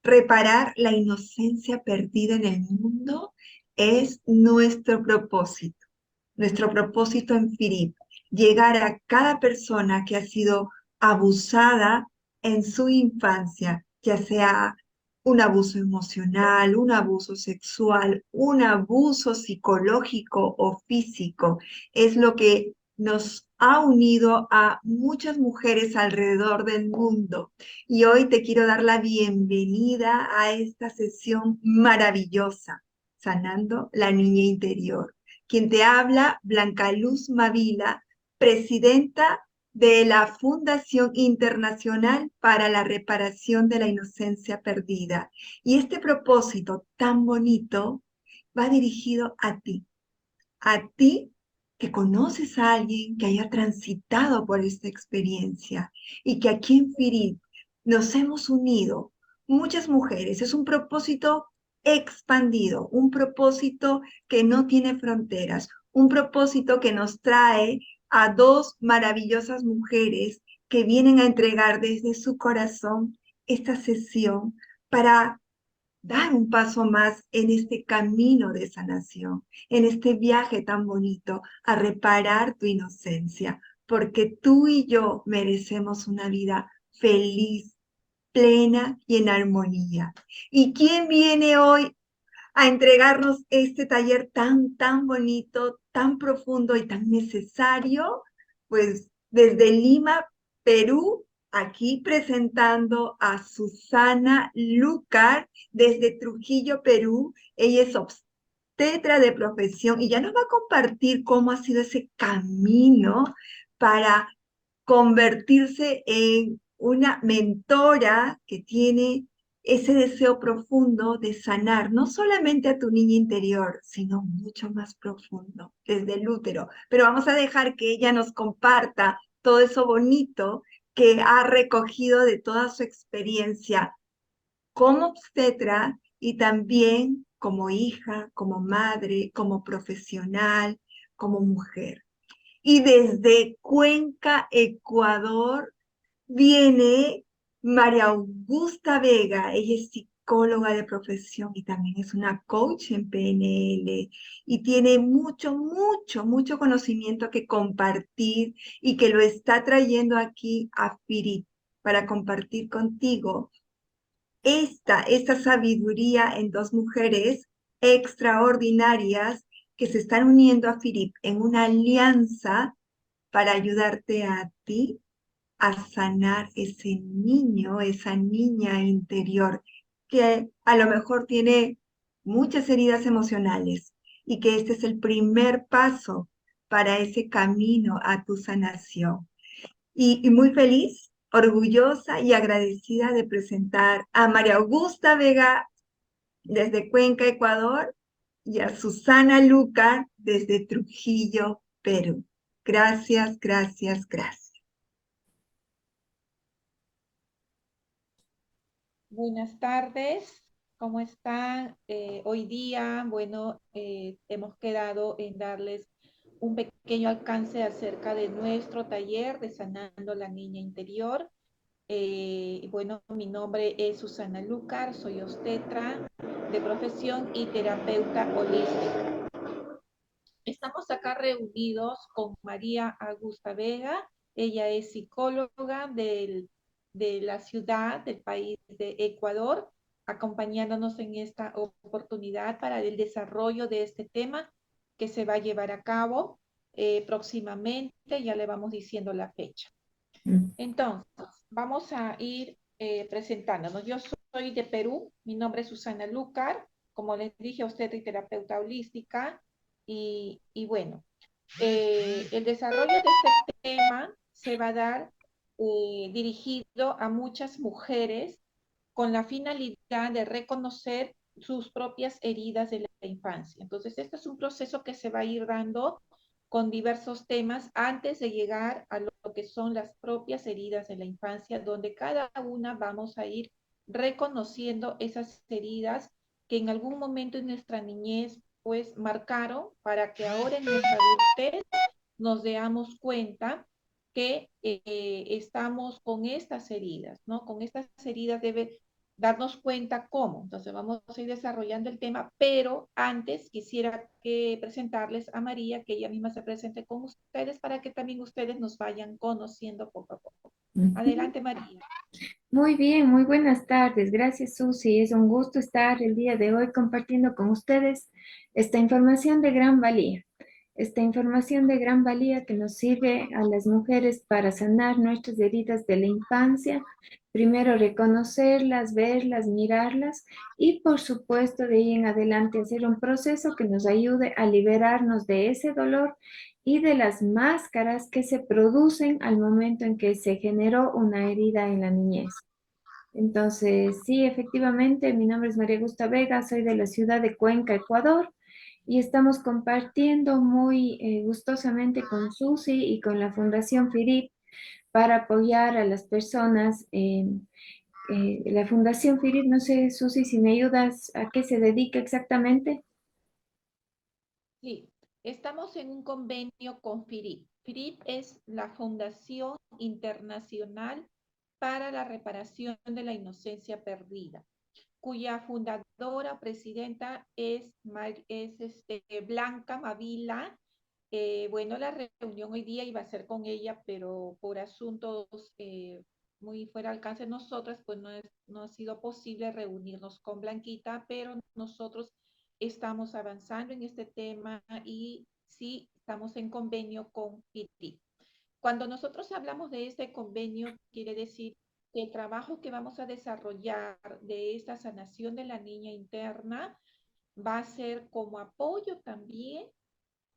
Reparar la inocencia perdida en el mundo es nuestro propósito en FIRIP, llegar a cada persona que ha sido abusada en su infancia, ya sea un abuso emocional, un abuso sexual, un abuso psicológico o físico. Es lo que nos ha unido a muchas mujeres alrededor del mundo. Y hoy te quiero dar la bienvenida a esta sesión maravillosa, Sanando la Niña Interior. Quien te habla, Blanca Luz Mavila, presidenta de la Fundación Internacional para la Reparación de la Inocencia Perdida. Y este propósito tan bonito va dirigido a ti que conoces a alguien que haya transitado por esta experiencia y que aquí en FIRIP nos hemos unido muchas mujeres. Es un propósito expandido, un propósito que no tiene fronteras, un propósito que nos trae a dos maravillosas mujeres que vienen a entregar desde su corazón esta sesión para dar un paso más en este camino de sanación, en este viaje tan bonito a reparar tu inocencia, porque tú y yo merecemos una vida feliz, plena y en armonía. ¿Y quién viene hoy a entregarnos este taller tan bonito, tan profundo y tan necesario? Pues desde Lima, Perú, aquí presentando a Susana Lucar desde Trujillo, Perú. Ella es obstetra de profesión y ya nos va a compartir cómo ha sido ese camino para convertirse en una mentora que tiene ese deseo profundo de sanar no solamente a tu niña interior, sino mucho más profundo, desde el útero. Pero vamos a dejar que ella nos comparta todo eso bonito que ha recogido de toda su experiencia como obstetra y también como hija, como madre, como profesional, como mujer. Y desde Cuenca, Ecuador, viene María Augusta Vega. Ella es psicóloga de profesión y también es una coach en PNL y tiene mucho conocimiento que compartir y que lo está trayendo aquí a FIRIP para compartir contigo esta sabiduría en dos mujeres extraordinarias que se están uniendo a FIRIP en una alianza para ayudarte a ti a sanar ese niño, esa niña interior que a lo mejor tiene muchas heridas emocionales y que este es el primer paso para ese camino a tu sanación. Y muy feliz, orgullosa y agradecida de presentar a María Augusta Vega desde Cuenca, Ecuador, y a Susana Lucar desde Trujillo, Perú. Gracias. Buenas tardes, ¿cómo están? Hoy día, bueno, hemos quedado en darles un pequeño alcance acerca de nuestro taller de Sanando la Niña Interior. Bueno, mi nombre es Susana Lucar, soy obstetra de profesión y terapeuta holística. Estamos acá reunidos con María Augusta Vega. Ella es psicóloga de la ciudad, del país de Ecuador, acompañándonos en esta oportunidad para el desarrollo de este tema que se va a llevar a cabo próximamente. Ya le vamos diciendo la fecha. Entonces, vamos a ir presentándonos. Yo soy de Perú, mi nombre es Susana Lucar, como les dije a usted, soy terapeuta holística y bueno, el desarrollo de este tema se va a dar dirigido a muchas mujeres con la finalidad de reconocer sus propias heridas de la infancia. Entonces, este es un proceso que se va a ir dando con diversos temas antes de llegar a lo que son las propias heridas de la infancia, donde cada una vamos a ir reconociendo esas heridas que en algún momento en nuestra niñez pues marcaron para que ahora en nuestra adultez nos damos cuenta que estamos con estas heridas, ¿no? Con estas heridas darnos cuenta cómo. Entonces vamos a ir desarrollando el tema, pero antes quisiera que presentarles a María, que ella misma se presente con ustedes para que también ustedes nos vayan conociendo poco a poco. Ujú. Adelante, María. Muy bien, muy buenas tardes. Gracias, Susi. Es un gusto estar el día de hoy compartiendo con ustedes esta información de gran valía. Esta información de gran valía que nos sirve a las mujeres para sanar nuestras heridas de la infancia. Primero reconocerlas, verlas, mirarlas y por supuesto de ahí en adelante hacer un proceso que nos ayude a liberarnos de ese dolor y de las máscaras que se producen al momento en que se generó una herida en la niñez. Entonces, sí, efectivamente, mi nombre es María Gusta Vega, soy de la ciudad de Cuenca, Ecuador, y estamos compartiendo muy gustosamente con Susi y con la Fundación FIRIP para apoyar a las personas. La Fundación FIRIP, no sé, Susi, si me ayudas, ¿a qué se dedica exactamente? Sí, estamos en un convenio con FIRIP. FIRIP es la Fundación Internacional para la Reparación de la Inocencia Perdida, cuya fundadora, presidenta es Blanca Mavila. Bueno, la reunión hoy día iba a ser con ella, pero por asuntos muy fuera de alcance de nosotras, pues no ha sido posible reunirnos con Blanquita, pero nosotros estamos avanzando en este tema y sí estamos en convenio con FITI. Cuando nosotros hablamos de este convenio, quiere decir que el trabajo que vamos a desarrollar de esta sanación de la niña interna va a ser como apoyo también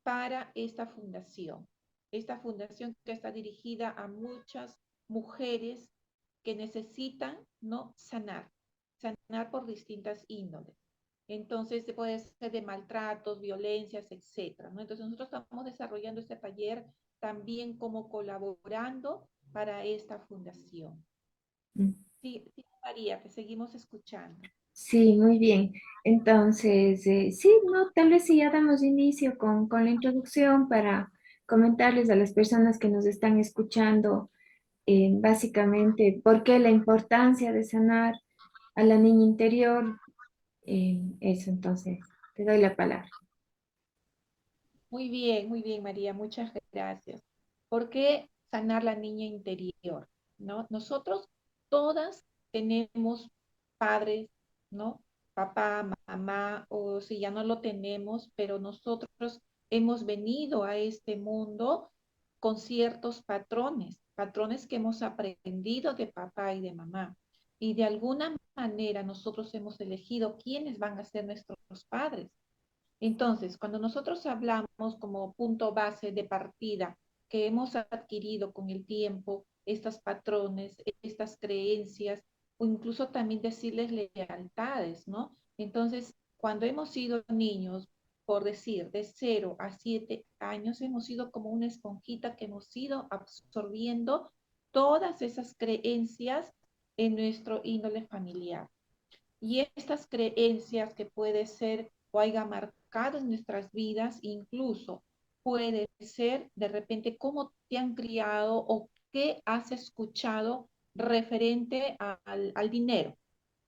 para esta fundación. Esta fundación que está dirigida a muchas mujeres que necesitan, ¿no?, sanar por distintas índoles. Entonces, puede ser de maltratos, violencias, etcétera, ¿no? Entonces, nosotros estamos desarrollando este taller también como colaborando para esta fundación. Sí, sí, María, te seguimos escuchando. Sí, muy bien. Entonces, sí, no, tal vez sí ya damos inicio con la introducción para comentarles a las personas que nos están escuchando básicamente por qué la importancia de sanar a la niña interior. Eso, entonces, te doy la palabra. Muy bien, María, muchas gracias. ¿Por qué sanar la niña interior? ¿No? Nosotros todas tenemos padres, ¿no? Papá, mamá, o si ya no lo tenemos, pero nosotros hemos venido a este mundo con ciertos patrones, patrones que hemos aprendido de papá y de mamá. Y de alguna manera nosotros hemos elegido quiénes van a ser nuestros padres. Entonces, cuando nosotros hablamos como punto base de partida que hemos adquirido con el tiempo, estos patrones, estas creencias, o incluso también decirles lealtades, ¿no? Entonces, cuando hemos sido niños, por decir, de 0 a 7 años, hemos sido como una esponjita que hemos ido absorbiendo todas esas creencias en nuestro índole familiar. Y estas creencias que puede ser o haya marcado en nuestras vidas, incluso puede ser de repente cómo te han criado o qué has escuchado referente al dinero,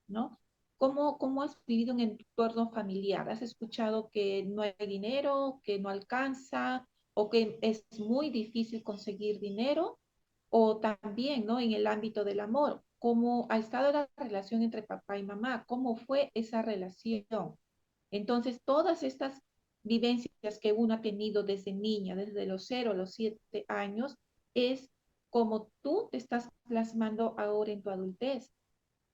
¿no? ¿Cómo has vivido en tu entorno familiar? ¿Has escuchado que no hay dinero, que no alcanza o que es muy difícil conseguir dinero? O también, ¿no? En el ámbito del amor, ¿cómo ha estado la relación entre papá y mamá? ¿Cómo fue esa relación? Entonces, todas estas vivencias que uno ha tenido desde niña, desde los 0 a los 7 años, es como tú te estás plasmando ahora en tu adultez.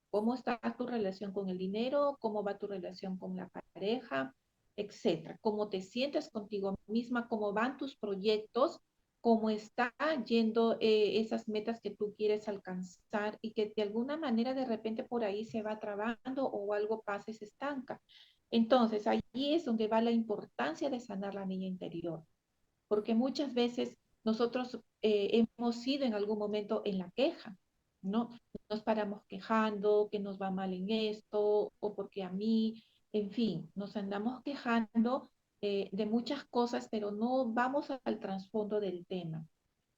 ¿Cómo está tu relación con el dinero? ¿Cómo va tu relación con la pareja? Etcétera. ¿Cómo te sientes contigo misma? ¿Cómo van tus proyectos? ¿Cómo está yendo esas metas que tú quieres alcanzar y que de alguna manera de repente por ahí se va trabando o algo pasa y se estanca? Entonces, allí es donde va la importancia de sanar la niña interior, porque muchas veces nosotros hemos sido en algún momento en la queja, ¿no? Nos paramos quejando que nos va mal en esto o porque a mí, en fin, nos andamos quejando de muchas cosas, pero no vamos al trasfondo del tema.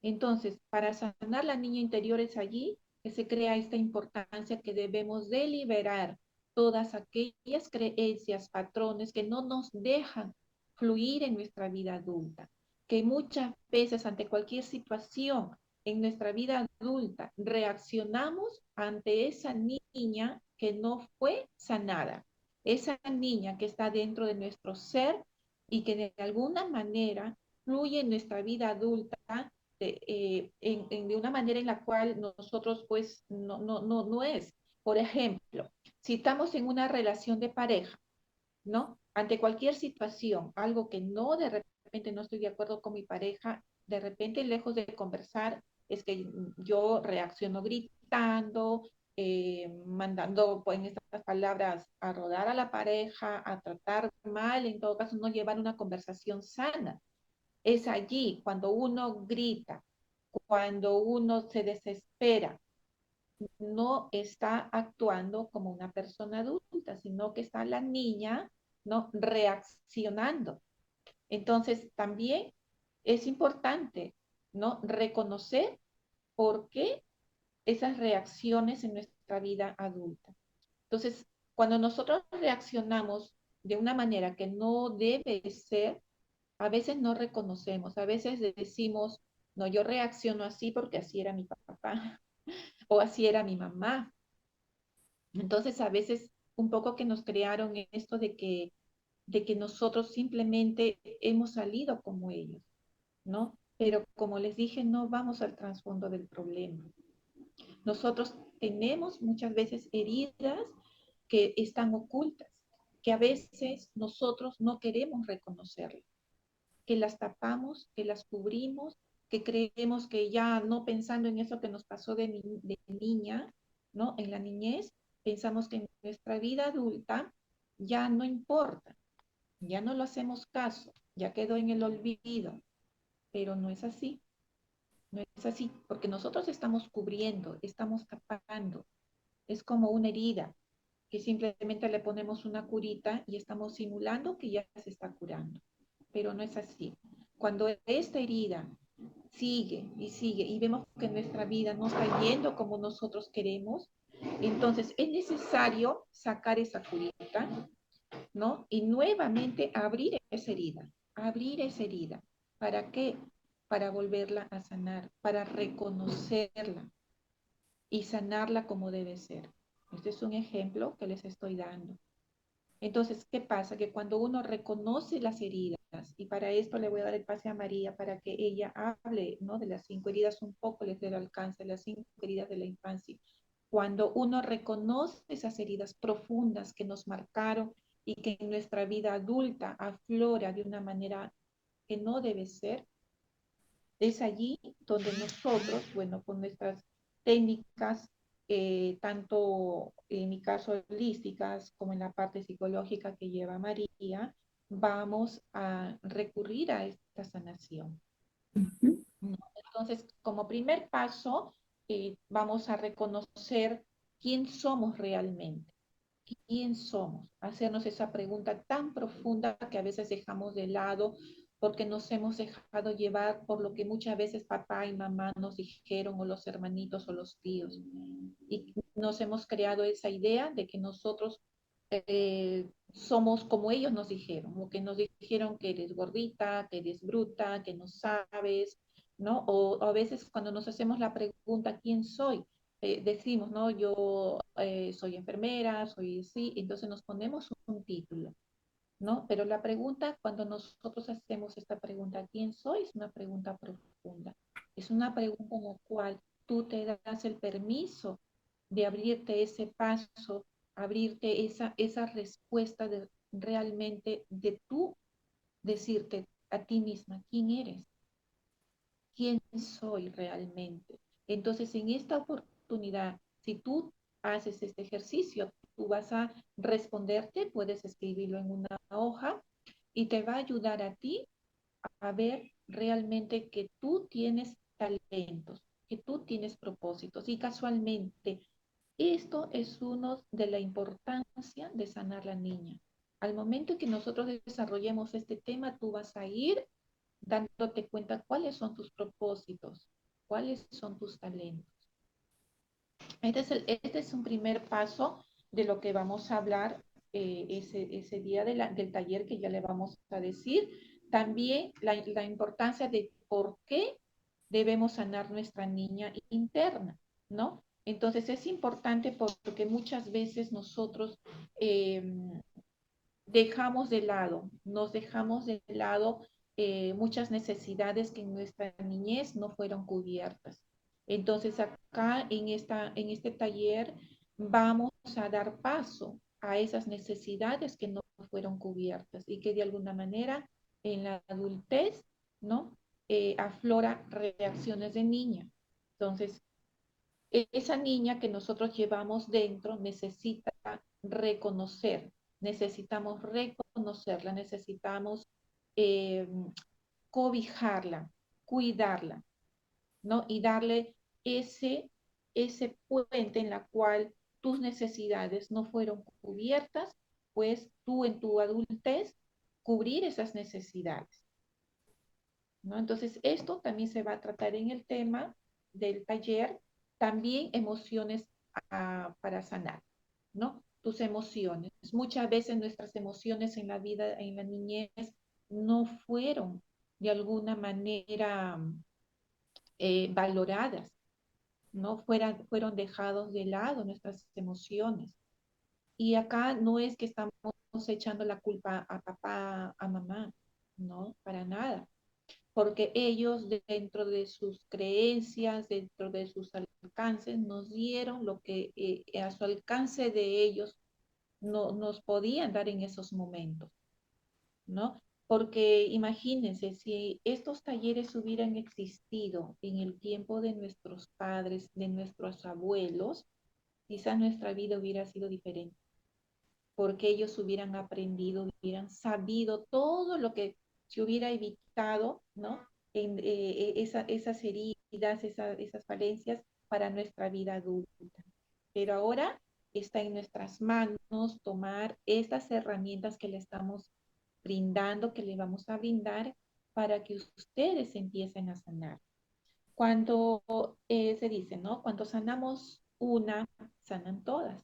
Entonces, para sanar la niña interior es allí se crea esta importancia que debemos deliberar todas aquellas creencias, patrones que no nos dejan fluir en nuestra vida adulta, que muchas veces ante cualquier situación en nuestra vida adulta reaccionamos ante esa niña que no fue sanada, esa niña que está dentro de nuestro ser y que de alguna manera fluye en nuestra vida adulta de una manera en la cual nosotros pues no es. Por ejemplo, si estamos en una relación de pareja, ¿no? Ante cualquier situación, algo que no de repente no estoy de acuerdo con mi pareja, de repente lejos de conversar, es que yo reacciono gritando, mandando pues, en estas palabras a rodar a la pareja, a tratar mal, en todo caso no llevar una conversación sana. Es allí cuando uno grita, cuando uno se desespera, no está actuando como una persona adulta, sino que está la niña, ¿no? Reaccionando. Entonces, también es importante, ¿no? Reconocer por qué esas reacciones en nuestra vida adulta. Entonces, cuando nosotros reaccionamos de una manera que no debe ser, a veces no reconocemos, a veces decimos, no, yo reacciono así porque así era mi papá o así era mi mamá. Entonces, a veces un poco que nos crearon esto de que nosotros simplemente hemos salido como ellos, ¿no? Pero como les dije, no vamos al trasfondo del problema. Nosotros tenemos muchas veces heridas que están ocultas, que a veces nosotros no queremos reconocerlas, que las tapamos, que las cubrimos, que creemos que ya no pensando en eso que nos pasó de niña, ¿no? En la niñez, pensamos que en nuestra vida adulta ya no importa, ya no lo hacemos caso, ya quedó en el olvido, pero no es así, no es así, porque nosotros estamos cubriendo, estamos tapando, es como una herida que simplemente le ponemos una curita y estamos simulando que ya se está curando, pero no es así. Cuando esta herida sigue y sigue y vemos que nuestra vida no está yendo como nosotros queremos, entonces es necesario sacar esa curita, ¿no? Y nuevamente abrir esa herida. ¿Para qué? Para volverla a sanar, para reconocerla y sanarla como debe ser. Este es un ejemplo que les estoy dando. Entonces, ¿qué pasa? Que cuando uno reconoce las heridas, y para esto le voy a dar el pase a María para que ella hable, ¿no? De las 5 heridas, un poco les dé el alcance, las 5 heridas de la infancia. Cuando uno reconoce esas heridas profundas que nos marcaron y que en nuestra vida adulta aflora de una manera que no debe ser, es allí donde nosotros, bueno, con nuestras técnicas, tanto en mi caso holísticas como en la parte psicológica que lleva María, vamos a recurrir a esta sanación. Ujú. ¿No? Entonces, como primer paso, vamos a reconocer quién somos realmente. ¿Quién somos? Hacernos esa pregunta tan profunda que a veces dejamos de lado porque nos hemos dejado llevar por lo que muchas veces papá y mamá nos dijeron o los hermanitos o los tíos. Y nos hemos creado esa idea de que nosotros somos como ellos nos dijeron, o que nos dijeron que eres gordita, que eres bruta, que no sabes, ¿no? O a veces cuando nos hacemos la pregunta, ¿quién soy? Decimos, ¿no? Yo soy enfermera, soy sí, entonces nos ponemos un título, ¿no? Pero la pregunta, cuando nosotros hacemos esta pregunta, ¿quién soy? Es una pregunta profunda. Es una pregunta en la cual tú te das el permiso de abrirte ese paso, abrirte esa respuesta de realmente de tú decirte a ti misma, ¿quién eres? ¿Quién soy realmente? Entonces, en esta oportunidad, si tú haces este ejercicio, tú vas a responderte, puedes escribirlo en una hoja y te va a ayudar a ti a ver realmente que tú tienes talentos, que tú tienes propósitos. Y casualmente, esto es uno de la importancia de sanar la niña. Al momento que nosotros desarrollemos este tema, tú vas a ir dándote cuenta cuáles son tus propósitos, cuáles son tus talentos. Este es un primer paso de lo que vamos a hablar ese día del taller que ya le vamos a decir. También la importancia de por qué debemos sanar nuestra niña interna, ¿no? Entonces es importante porque muchas veces nosotros eh, nos dejamos de lado muchas necesidades que en nuestra niñez no fueron cubiertas. Entonces acá en este taller vamos a dar paso a esas necesidades que no fueron cubiertas y que de alguna manera en la adultez, ¿no? Aflora reacciones de niña. Entonces, esa niña que nosotros llevamos dentro necesita reconocer, necesitamos reconocerla, necesitamos eh, cobijarla, cuidarla, ¿no? Y darle ese puente en la cual tus necesidades no fueron cubiertas, pues tú en tu adultez cubrir esas necesidades, ¿no? Entonces, esto también se va a tratar en el tema del taller, también emociones para sanar, ¿no? Tus emociones. Muchas veces nuestras emociones en la vida, en la niñez, no fueron de alguna manera valoradas, ¿no? Fueron dejados de lado nuestras emociones. Y acá no es que estamos echando la culpa a papá, a mamá, no, para nada porque ellos dentro de sus creencias, dentro de sus alcances, nos dieron lo que a su alcance de ellos no, nos podían dar en esos momentos, ¿no? Porque imagínense, si estos talleres hubieran existido en el tiempo de nuestros padres, de nuestros abuelos, quizás nuestra vida hubiera sido diferente porque ellos hubieran aprendido, hubieran sabido todo lo que se hubiera evitado, ¿no? Esas heridas, esas falencias para nuestra vida adulta. Pero ahora está en nuestras manos tomar estas herramientas que le estamos brindando, que le vamos a brindar para que ustedes empiecen a sanar. Cuando se dice, ¿no? Cuando sanamos una, sanan todas.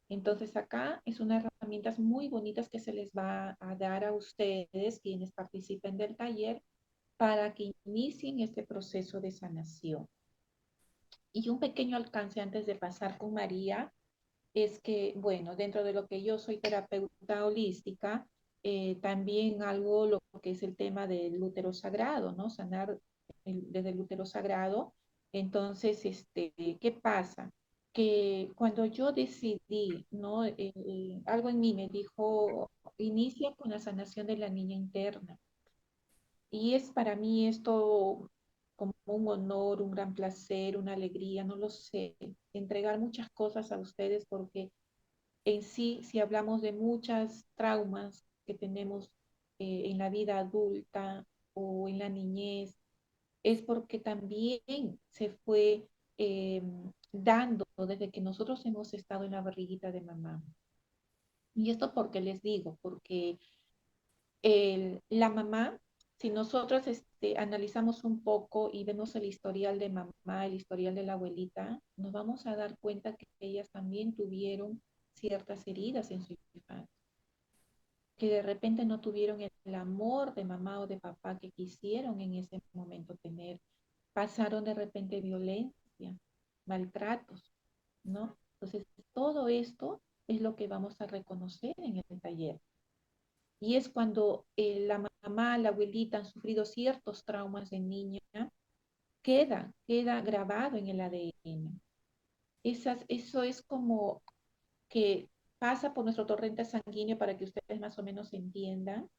Entonces acá es unas herramientas muy bonitas que se les va a dar a ustedes, quienes participen del taller, para que inicien este proceso de sanación. Y un pequeño alcance antes de pasar con María es que, bueno, dentro de lo que yo soy terapeuta holística, también algo lo que es el tema del útero sagrado, ¿no? Sanar desde el útero sagrado. Entonces, ¿qué pasa? Que cuando yo decidí, ¿no? Algo en mí me dijo, inicia con la sanación de la niña interna. Y es para mí esto como un honor, un gran placer, una alegría, no lo sé, entregar muchas cosas a ustedes porque en sí, si hablamos de muchas traumas que tenemos en la vida adulta o en la niñez, es porque también se fue eh, dando desde que nosotros hemos estado en la barriguita de mamá. Y esto porque les digo, porque la mamá, si nosotros analizamos un poco y vemos el historial de mamá, el historial de la abuelita, nos vamos a dar cuenta que ellas también tuvieron ciertas heridas en su infancia, que de repente no tuvieron el amor de mamá o de papá que quisieron en ese momento tener, pasaron de repente violencia, maltratos, ¿no? Entonces, todo esto es lo que vamos a reconocer en el taller. Y es cuando la mamá, la abuelita han sufrido ciertos traumas de niña, queda grabado en el ADN. Eso es como que pasa por nuestro torrente sanguíneo para que ustedes más o menos entiendan,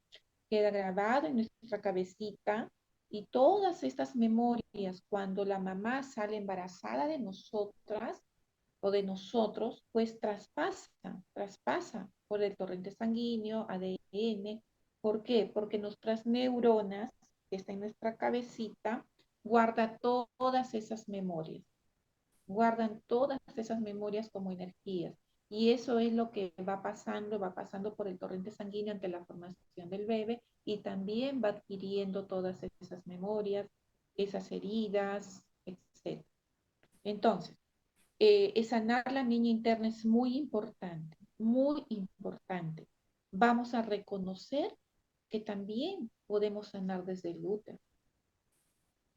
queda grabado en nuestra cabecita y todas estas memorias, cuando la mamá sale embarazada de nosotras o de nosotros, pues traspasa por el torrente sanguíneo, ADN. ¿Por qué? Porque nuestras neuronas, que está en nuestra cabecita, guarda todas esas memorias, guardan todas esas memorias como energías. Y eso es lo que va pasando por el torrente sanguíneo ante la formación del bebé y también va adquiriendo todas esas memorias, esas heridas, etc. Entonces, sanar la niña interna es muy importante, muy importante. Vamos a reconocer que también podemos sanar desde el útero.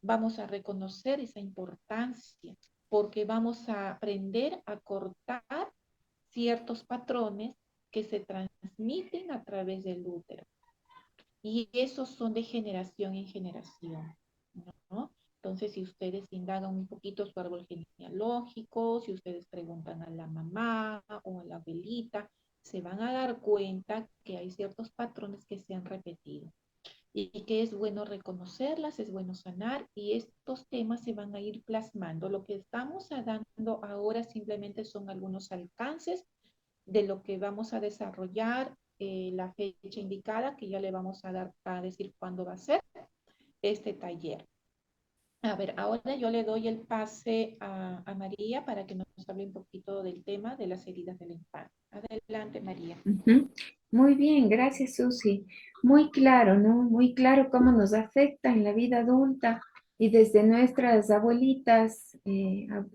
Vamos a reconocer esa importancia porque vamos a aprender a cortar ciertos patrones que se transmiten a través del útero. Y esos son de generación en generación, ¿no? Entonces, si ustedes indagan un poquito su árbol genealógico, si ustedes preguntan a la mamá o a la abuelita, se van a dar cuenta que hay ciertos patrones que se han repetido y que es bueno reconocerlas, es bueno sanar y estos temas se van a ir plasmando. Lo que estamos dando ahora simplemente son algunos alcances de lo que vamos a desarrollar, la fecha indicada, que ya le vamos a decir cuándo va a ser este taller. A ver, ahora yo le doy el pase a María para que nos hable un poquito del tema de las heridas de la infancia. Adelante, María. Ujú. Muy bien, gracias Susi. Muy claro, ¿no? Muy claro cómo nos afecta en la vida adulta y desde nuestras abuelitas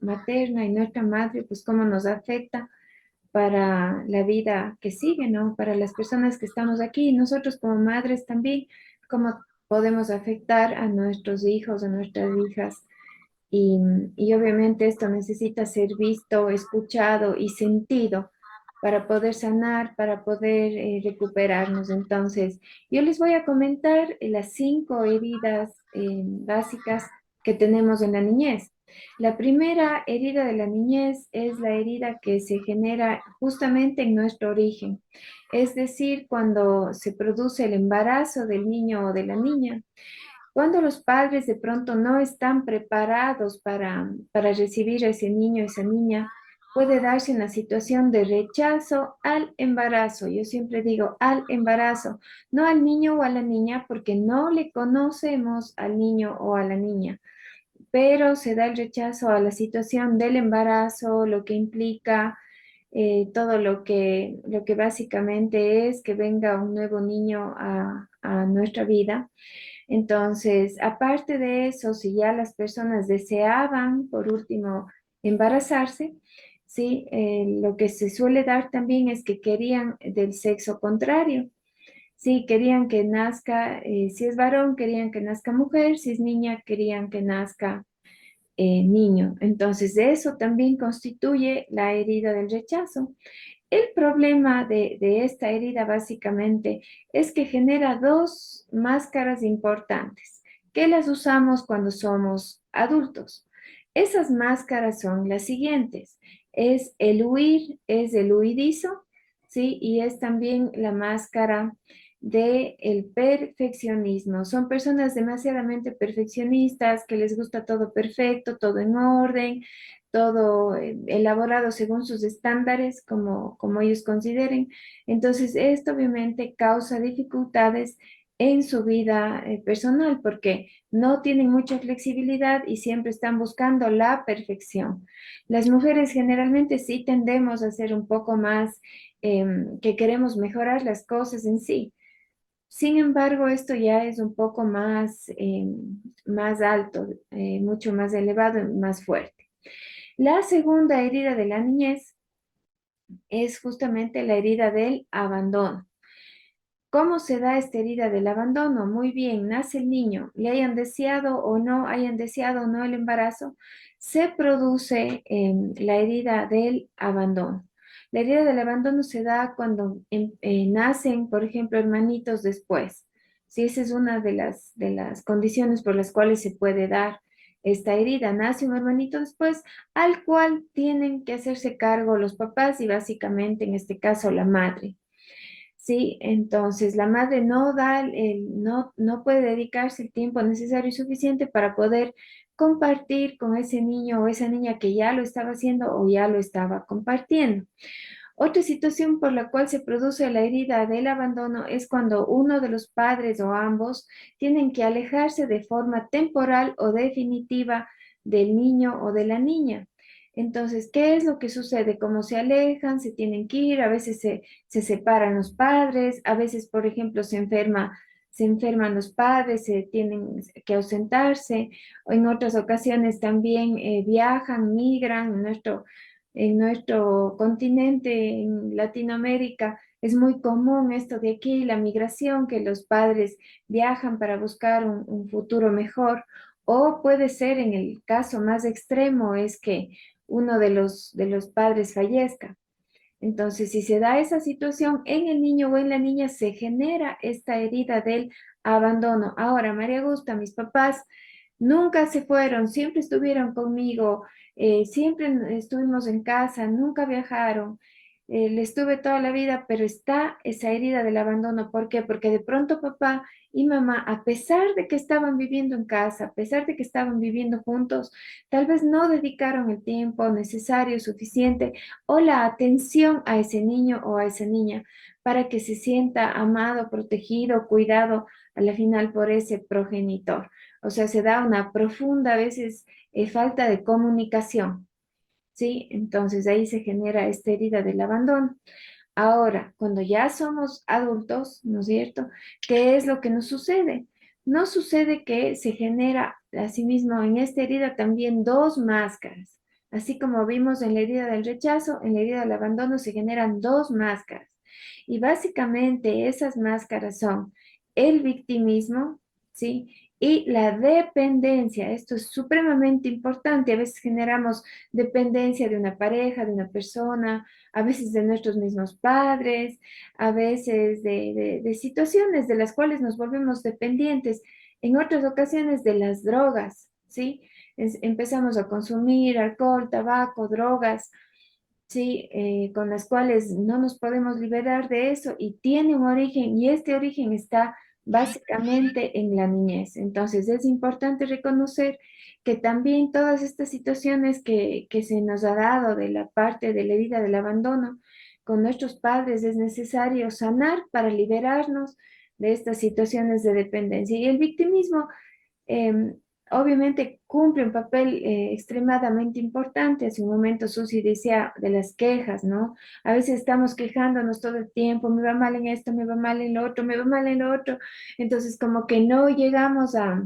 materna y nuestra madre, pues cómo nos afecta para la vida que sigue, ¿no? Para las personas que estamos aquí, nosotros como madres también, cómo podemos afectar a nuestros hijos, a nuestras hijas. Y, y obviamente esto necesita ser visto, escuchado y sentido para poder sanar, para poder recuperarnos. Entonces, yo les voy a comentar las 5 heridas básicas que tenemos en la niñez. La primera herida de la niñez es la herida que se genera justamente en nuestro origen, es decir, cuando se produce el embarazo del niño o de la niña. Cuando los padres de pronto no están preparados para recibir a ese niño, esa niña, puede darse una situación de rechazo al embarazo. Yo siempre digo al embarazo, no al niño o a la niña, porque no le conocemos al niño o a la niña, pero se da el rechazo a la situación del embarazo, lo que implica todo lo que básicamente es que venga un nuevo niño a nuestra vida. Entonces, aparte de eso, si ya las personas deseaban, por último, embarazarse, ¿sí? Lo que se suele dar también es que querían del sexo contrario. Sí, querían que nazca, si es varón, querían que nazca mujer, si es niña, querían que nazca niño. Entonces, eso también constituye la herida del rechazo. El problema de esta herida básicamente es que genera dos máscaras importantes que las usamos cuando somos adultos. Esas máscaras son las siguientes. Es el huir, es el huidizo, ¿sí? Y es también la máscara del perfeccionismo. Son personas demasiadamente perfeccionistas que les gusta todo perfecto, todo en orden, todo elaborado según sus estándares, como ellos consideren. Entonces, esto obviamente causa dificultades en su vida personal porque no tienen mucha flexibilidad y siempre están buscando la perfección. Las mujeres generalmente sí tendemos a ser un poco más que queremos mejorar las cosas en sí. Sin embargo, esto ya es un poco más alto, mucho más elevado y más fuerte. La segunda herida de la niñez es justamente la herida del abandono. ¿Cómo se da esta herida del abandono? Muy bien, nace el niño, le hayan deseado o no el embarazo, se produce la herida del abandono. La herida del abandono se da cuando nacen, por ejemplo, hermanitos después. Sí, esa es una de las condiciones por las cuales se puede dar esta herida. Nace un hermanito después al cual tienen que hacerse cargo los papás y básicamente en este caso la madre. Sí, entonces la madre no puede dedicarse el tiempo necesario y suficiente para poder compartir con ese niño o esa niña que ya lo estaba haciendo o ya lo estaba compartiendo. Otra situación por la cual se produce la herida del abandono es cuando uno de los padres o ambos tienen que alejarse de forma temporal o definitiva del niño o de la niña. Entonces, ¿qué es lo que sucede? Como se alejan, se tienen que ir, a veces se separan los padres, a veces, por ejemplo, se enferman los padres, se tienen que ausentarse, o en otras ocasiones también viajan, migran en nuestro continente, en Latinoamérica. Es muy común esto de aquí, la migración, que los padres viajan para buscar un futuro mejor. O puede ser, en el caso más extremo, es que uno de los padres fallezca. Entonces, si se da esa situación en el niño o en la niña, se genera esta herida del abandono. Ahora, María Augusta, mis papás nunca se fueron, siempre estuvieron conmigo, siempre estuvimos en casa, nunca viajaron, les tuve toda la vida, pero está esa herida del abandono. ¿Por qué? Porque de pronto papá y mamá, a pesar de que estaban viviendo en casa, a pesar de que estaban viviendo juntos, tal vez no dedicaron el tiempo necesario, suficiente, o la atención a ese niño o a esa niña para que se sienta amado, protegido, cuidado a la final por ese progenitor. O sea, se da una profunda, a veces, falta de comunicación, ¿sí? Entonces ahí se genera esta herida del abandono. Ahora, cuando ya somos adultos, ¿no es cierto? ¿Qué es lo que nos sucede? Nos sucede que se genera, asimismo, en esta herida también dos máscaras. Así como vimos en la herida del rechazo, en la herida del abandono se generan dos máscaras. Y básicamente esas máscaras son el victimismo, ¿sí? Y la dependencia. Esto es supremamente importante. A veces generamos dependencia de una pareja, de una persona, a veces de nuestros mismos padres, a veces de situaciones de las cuales nos volvemos dependientes, en otras ocasiones de las drogas, ¿sí? Empezamos a consumir alcohol, tabaco, drogas, ¿sí? Con las cuales no nos podemos liberar de eso y tiene un origen, y este origen está básicamente en la niñez. Entonces es importante reconocer que también todas estas situaciones que se nos ha dado de la parte de la herida del abandono con nuestros padres, es necesario sanar para liberarnos de estas situaciones de dependencia. Y el victimismo eh, obviamente cumple un papel extremadamente importante. Hace un momento Susi decía de las quejas, ¿no? A veces estamos quejándonos todo el tiempo, me va mal en esto, me va mal en lo otro, me va mal en lo otro. Entonces como que no llegamos a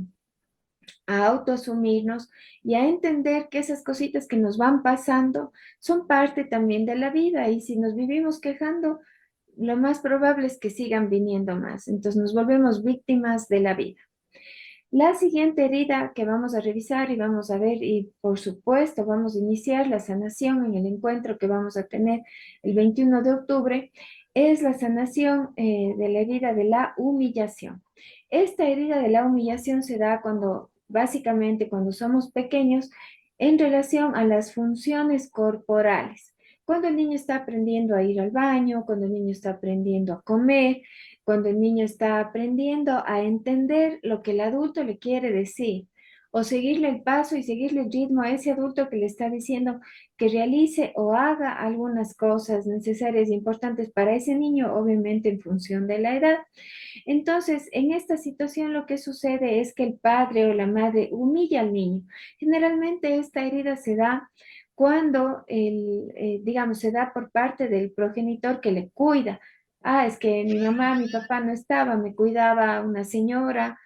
autoasumirnos y a entender que esas cositas que nos van pasando son parte también de la vida, y si nos vivimos quejando, lo más probable es que sigan viniendo más. Entonces nos volvemos víctimas de la vida. La siguiente herida que vamos a revisar y vamos a ver, y por supuesto vamos a iniciar la sanación en el encuentro que vamos a tener el 21 de octubre, es la sanación de la herida de la humillación. Esta herida de la humillación se da cuando, básicamente, cuando somos pequeños en relación a las funciones corporales. Cuando el niño está aprendiendo a ir al baño, cuando el niño está aprendiendo a comer, cuando el niño está aprendiendo a entender lo que el adulto le quiere decir, o seguirle el paso y seguirle el ritmo a ese adulto que le está diciendo que realice o haga algunas cosas necesarias e importantes para ese niño, obviamente en función de la edad. Entonces, en esta situación lo que sucede es que el padre o la madre humilla al niño. Generalmente esta herida se da cuando, digamos, se da por parte del progenitor que le cuida. Ah, es que mi mamá, mi papá no estaba, me cuidaba una señora,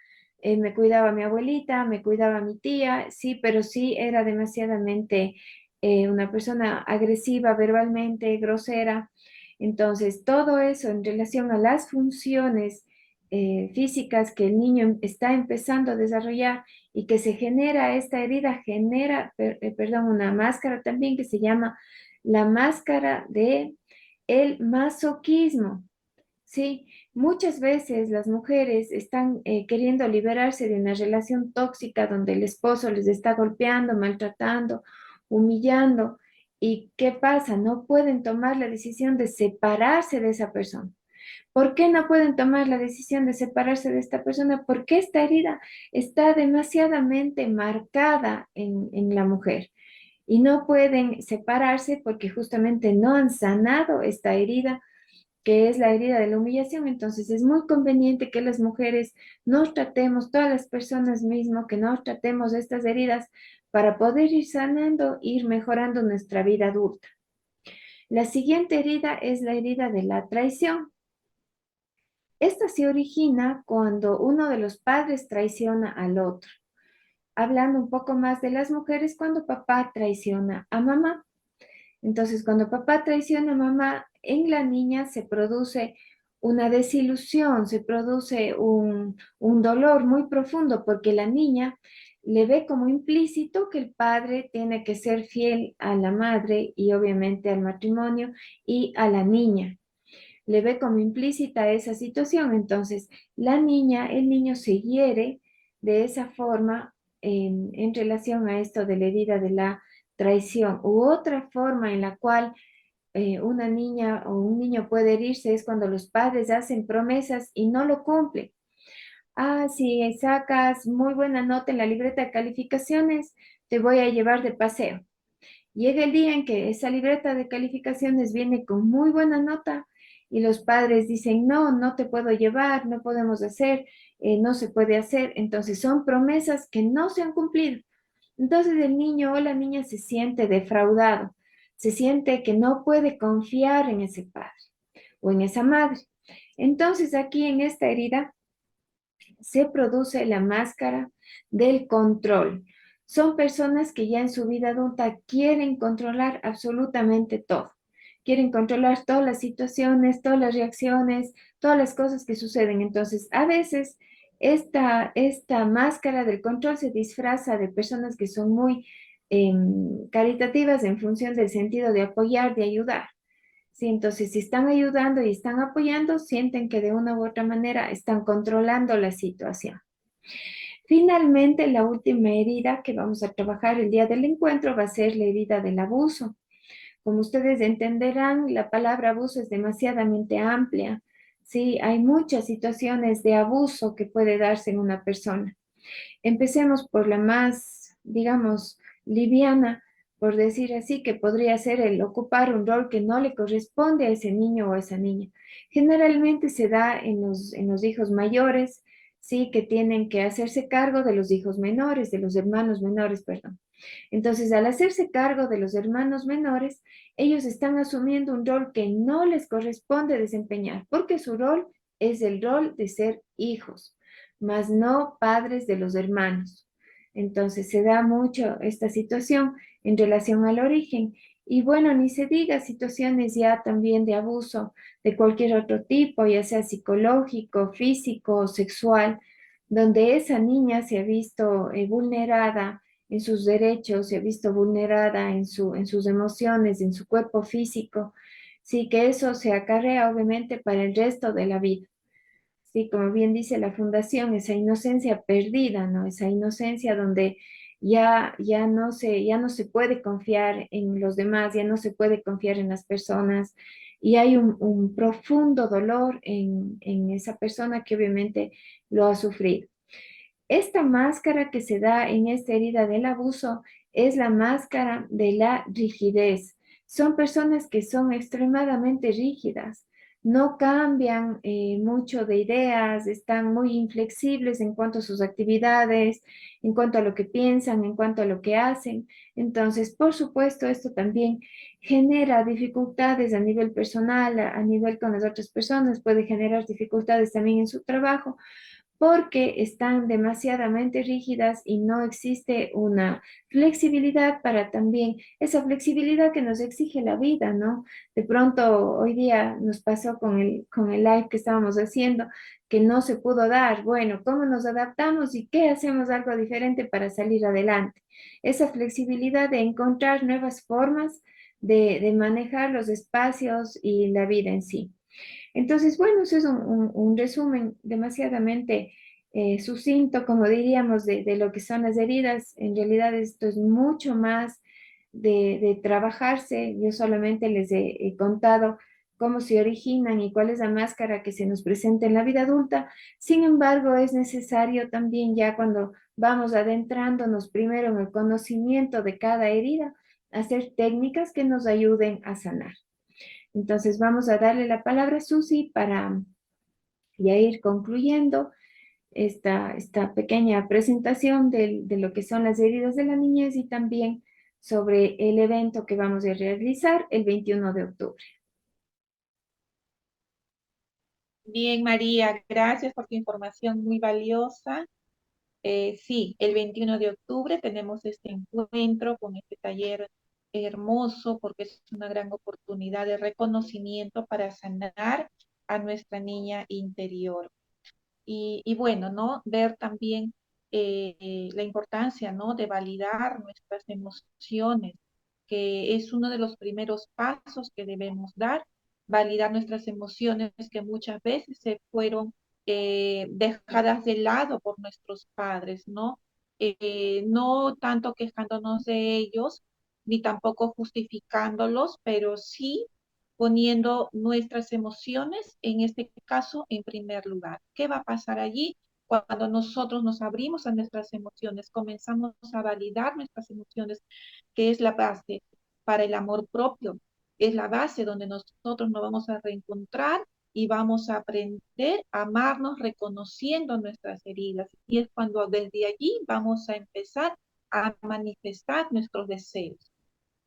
me cuidaba mi abuelita, me cuidaba mi tía, sí, pero sí era demasiadamente una persona agresiva verbalmente, grosera. Entonces, todo eso en relación a las funciones físicas que el niño está empezando a desarrollar y que se genera esta herida, genera, perdón, una máscara también que se llama la máscara de el masoquismo. Sí, muchas veces las mujeres están queriendo liberarse de una relación tóxica donde el esposo les está golpeando, maltratando, humillando. ¿Y qué pasa? No pueden tomar la decisión de separarse de esa persona. ¿Por qué no pueden tomar la decisión de separarse de esta persona? Porque esta herida está demasiadamente marcada en la mujer y no pueden separarse porque justamente no han sanado esta herida, que es la herida de la humillación. Entonces es muy conveniente que las mujeres nos tratemos, todas las personas mismo, que nos tratemos estas heridas para poder ir sanando, ir mejorando nuestra vida adulta. La siguiente herida es la herida de la traición. Esta se origina cuando uno de los padres traiciona al otro. Hablando un poco más de las mujeres, cuando papá traiciona a mamá. Entonces, cuando papá traiciona a mamá, en la niña se produce una desilusión, se produce un dolor muy profundo porque la niña le ve como implícito que el padre tiene que ser fiel a la madre y obviamente al matrimonio y a la niña. Le ve como implícita esa situación. Entonces, la niña, el niño se hiere de esa forma en relación a esto de la herida de la traición. U otra forma en la cual una niña o un niño puede herirse es cuando los padres hacen promesas y no lo cumplen. Ah, si sacas muy buena nota en la libreta de calificaciones, te voy a llevar de paseo. Llega el día en que esa libreta de calificaciones viene con muy buena nota y los padres dicen, no, no te puedo llevar, no podemos hacer, no se puede hacer. Entonces son promesas que no se han cumplido. Entonces el niño o la niña se siente defraudado, se siente que no puede confiar en ese padre o en esa madre. Entonces aquí en esta herida se produce la máscara del control. Son personas que ya en su vida adulta quieren controlar absolutamente todo. Quieren controlar todas las situaciones, todas las reacciones, todas las cosas que suceden. Entonces, a veces esta máscara del control se disfraza de personas que son muy caritativas en función del sentido de apoyar, de ayudar. Sí, entonces si están ayudando y están apoyando, sienten que de una u otra manera están controlando la situación. Finalmente, la última herida que vamos a trabajar el día del encuentro va a ser la herida del abuso. Como ustedes entenderán, la palabra abuso es demasiadamente amplia. Sí, hay muchas situaciones de abuso que puede darse en una persona. Empecemos por la más, digamos, liviana, por decir así, que podría ser el ocupar un rol que no le corresponde a ese niño o a esa niña. Generalmente se da en los hijos mayores, sí, que tienen que hacerse cargo de los hijos menores, de los hermanos menores, perdón. Entonces, al hacerse cargo de los hermanos menores, ellos están asumiendo un rol que no les corresponde desempeñar, porque su rol es el rol de ser hijos, mas no padres de los hermanos. Entonces, se da mucho esta situación en relación al origen. Y bueno, ni se diga situaciones ya también de abuso de cualquier otro tipo, ya sea psicológico, físico, sexual, donde esa niña se ha visto vulnerada en sus derechos, se ha visto vulnerada en sus emociones, en su cuerpo físico. Sí, que eso se acarrea obviamente para el resto de la vida. Sí, como bien dice la fundación, esa inocencia perdida, ¿no? Esa inocencia donde ya no se puede confiar en los demás, ya no se puede confiar en las personas y hay un profundo dolor en esa persona que obviamente lo ha sufrido. Esta máscara que se da en esta herida del abuso es la máscara de la rigidez. Son personas que son extremadamente rígidas, no cambian mucho de ideas, están muy inflexibles en cuanto a sus actividades, en cuanto a lo que piensan, en cuanto a lo que hacen. Entonces, por supuesto, esto también genera dificultades a nivel personal, a nivel con las otras personas, puede generar dificultades también en su trabajo porque están demasiadamente rígidas y no existe una flexibilidad para también esa flexibilidad que nos exige la vida, ¿no? De pronto hoy día nos pasó con el live que estábamos haciendo, que no se pudo dar. Bueno, ¿cómo nos adaptamos y qué hacemos algo diferente para salir adelante? Esa flexibilidad de encontrar nuevas formas de manejar los espacios y la vida en sí. Entonces, bueno, eso es un resumen demasiadamente sucinto, como diríamos, de lo que son las heridas. En realidad esto es mucho más de trabajarse. Yo solamente les he contado cómo se originan y cuál es la máscara que se nos presenta en la vida adulta. Sin embargo, es necesario también ya cuando vamos adentrándonos primero en el conocimiento de cada herida, hacer técnicas que nos ayuden a sanar. Entonces vamos a darle la palabra a Susi para ya ir concluyendo esta pequeña presentación de lo que son las heridas de la niñez y también sobre el evento que vamos a realizar el 21 de octubre. Bien, María, gracias por tu información muy valiosa. Sí, el 21 de octubre tenemos este encuentro con este taller hermoso porque es una gran oportunidad de reconocimiento para sanar a nuestra niña interior. Y bueno, ¿no? Ver también la importancia, ¿no? De validar nuestras emociones, que es uno de los primeros pasos que debemos dar, validar nuestras emociones que muchas veces se fueron dejadas de lado por nuestros padres, ¿no? No tanto quejándonos de ellos, ni tampoco justificándolos, pero sí poniendo nuestras emociones, en este caso, en primer lugar. ¿Qué va a pasar allí? Cuando nosotros nos abrimos a nuestras emociones, comenzamos a validar nuestras emociones, que es la base para el amor propio, es la base donde nosotros nos vamos a reencontrar y vamos a aprender a amarnos reconociendo nuestras heridas. Y es cuando desde allí vamos a empezar a manifestar nuestros deseos,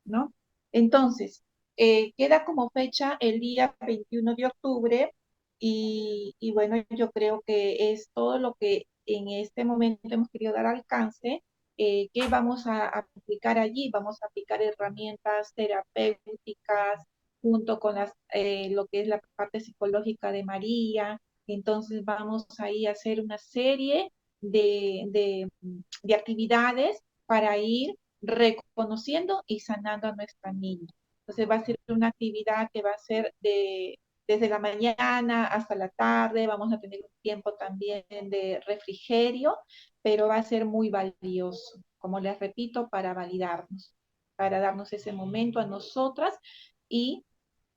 ¿no? Entonces, queda como fecha el día 21 de octubre y bueno, yo creo que es todo lo que en este momento hemos querido dar alcance. ¿Qué vamos a aplicar allí? Vamos a aplicar herramientas terapéuticas junto con lo que es la parte psicológica de María. Entonces vamos ahí a hacer una serie de actividades para ir reconociendo y sanando a nuestra niña. Entonces va a ser una actividad que va a ser desde la mañana hasta la tarde, vamos a tener un tiempo también de refrigerio, pero va a ser muy valioso, como les repito, para validarnos, para darnos ese momento a nosotras y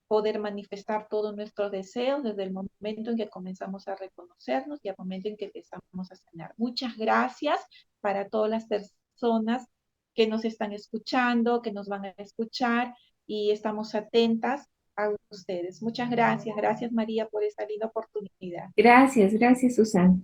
poder manifestar todos nuestros deseos desde el momento en que comenzamos a reconocernos y al momento en que empezamos a sanar. Muchas gracias para todas las personas que nos están escuchando, que nos van a escuchar y estamos atentas a ustedes. Muchas gracias. Gracias María por esta linda oportunidad. Gracias, gracias, Susana.